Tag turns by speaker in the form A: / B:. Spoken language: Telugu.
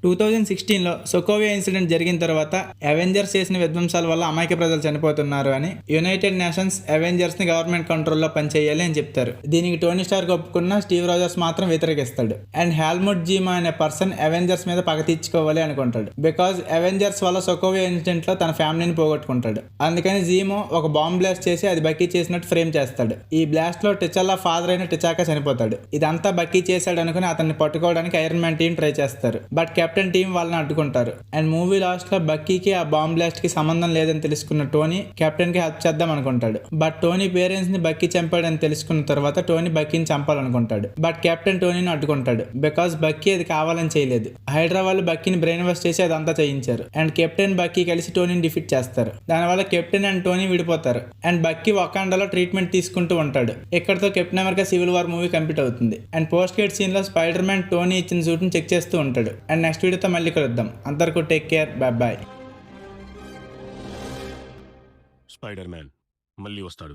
A: 2016లో సొకోవియా ఇన్సిడెంట్ జరిగిన తర్వాత అవెంజర్స్ చేసిన విధ్వంసాల వల్ల అమాయక ప్రజలు చనిపోతున్నారు అని యునైటెడ్ నేషన్స్ అవెంజర్స్ ని గవర్నమెంట్ కంట్రోల్లో పనిచేయాలి అని చెప్తారు. దీనికి టోనీ స్టార్క్ ఒప్పుకున్న స్టీవ్ రోజర్స్ మాత్రం వ్యతిరేకిస్తాడు. అండ్ హెల్ముట్ జీమా అనే పర్సన్ అవెంజర్స్ మీద పగ తీర్చుకోవాలి అనుకుంటాడు. బికాజ్ అవెంజర్స్ వల్ల సొకోవియా ఇన్సిడెంట్ లో తన ఫ్యామిలీని పోగొట్టుకుంటాడు. అందుకని జీమో ఒక బాంబ్ బ్లాస్ట్ చేసి అది బక్కీ చేసినట్టు ఫ్రేమ్ చేస్తాడు. ఈ బ్లాస్ట్ లో టిచల్లా ఫాదర్ అయిన టిచాకా చనిపోతాడు. ఇదంతా బక్కీ చేశాడు అనుకుని అతన్ని పట్టుకోవడానికి ఐరన్ మ్యాన్ టీం ట్రై చేస్తారు. బట్ కెప్టెన్ టీం వాళ్ళని అడ్డుకుంటారు. అండ్ మూవీ లాస్ట్ లో బక్కీకి ఆ బాంబ్ బ్లాస్ట్ కి సంబంధం లేదని తెలుసుకున్న టోనీ కెప్టెన్ కి హెల్ప్ చేద్దాం అనుకుంటాడు. బట్ టోనీ పేరెంట్స్ ని బక్కీ చంపాడని తెలుసుకున్న తర్వాత టోనీ బక్కీని చంపాలనుకుంటాడు. బట్ కెప్టెన్ టోనీని అడ్డుకుంటాడు. బికాస్ బక్కీ అది కావాలని చేయలేదు. హైడ్రా వాళ్ళు బక్కీని బ్రెయిన్ వాష్ చేసి అదంతా చేయించారు. అండ్ కెప్టెన్ బక్కీ కలిసి టోనీని డిఫీట్ చేస్తారు. దానివల్ల కెప్టెన్ అండ్ టోనీ విడిపోతారు. అండ్ బక్కీ వకాండాలో ట్రీట్మెంట్ తీసుకుంటూ ఉంటాడు. ఇక్కడతో Captain America Civil War movie complete అవుతుంది. అండ్ పోస్ట్ క్రెడిట్ సీన్ లో స్పైడర్ మ్యాన్ టోనీ ఇచ్చిన సూట్ ని చెక్ చేస్తూ ఉంటాడు. అండ్ నెక్స్ట్ వీడియోతో మళ్ళీ కలుద్దాం. అందరికీ take care, bye bye.
B: Spider Man మళ్ళీ వస్తాడు.